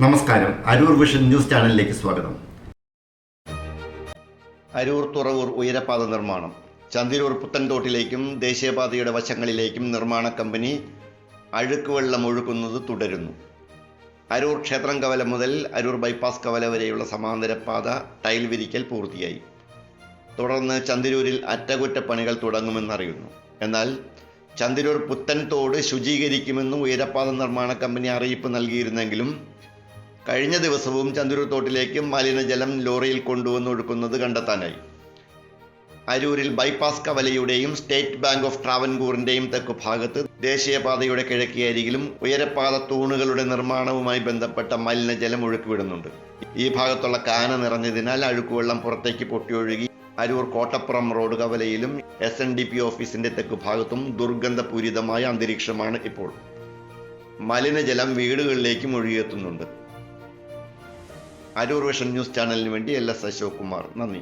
നമസ്കാരം. Aroor vision news ചാനലിലേക്ക് സ്വാഗതം. അരൂർ തുറവൂർ ഉയരപ്പാത നിർമ്മാണം. ചന്തിരൂർ പുത്തൻതോട്ടിലേക്കും ദേശീയപാതയുടെ വശങ്ങളിലേക്കും നിർമ്മാണ കമ്പനി അഴുക്കുവെള്ളം ഒഴുക്കുന്നത് തുടരുന്നു. അരൂർ ക്ഷേത്രം കവല മുതൽ അരൂർ ബൈപ്പാസ് കവല വരെയുള്ള സമാന്തര പാത ടൈൽ വിരിക്കൽ പൂർത്തിയായി. തുടർന്ന് ചന്തിരൂരിൽ അറ്റകുറ്റപ്പണികൾ തുടങ്ങുമെന്നറിയുന്നു. എന്നാൽ ചന്തിരൂർ പുത്തൻതോട് ശുചീകരിക്കുമെന്ന് ഉയരപ്പാത നിർമ്മാണ കമ്പനി അറിയിപ്പ് നൽകിയിരുന്നെങ്കിലും കഴിഞ്ഞ ദിവസവും ചന്തിരൂർ തോട്ടിലേക്ക് മലിനജലം ലോറിയിൽ കൊണ്ടുവന്ന് ഒഴുക്കുന്നത് കണ്ടെത്താനായി. അരൂരിൽ ബൈപ്പാസ് കവലയുടെയും സ്റ്റേറ്റ് ബാങ്ക് ഓഫ് ട്രാവൻകൂറിൻ്റെയും തെക്കു ഭാഗത്ത് ദേശീയപാതയുടെ കിഴക്കേ അരികിലും ഉയരപ്പാത തൂണുകളുടെ നിർമ്മാണവുമായി ബന്ധപ്പെട്ട മലിനജലം ഒഴുക്കിവിടുന്നുണ്ട്. ഈ ഭാഗത്തുള്ള കാന നിറഞ്ഞതിനാൽ അഴുക്കുവെള്ളം പുറത്തേക്ക് പൊട്ടിയൊഴുകി അരൂർ കോട്ടപ്പുറം റോഡ് കവലയിലും SNDP ഓഫീസിന്റെ തെക്കു ഭാഗത്തും ദുർഗന്ധപൂരിതമായ അന്തരീക്ഷമാണ് ഇപ്പോൾ. മലിനജലം വീടുകളിലേക്കും ഒഴുകിയെത്തുന്നുണ്ട്. അരൂർ വിഷൻ ന്യൂസ് ചാനലിന് വേണ്ടി LS അശോക് കുമാർ. നന്ദി.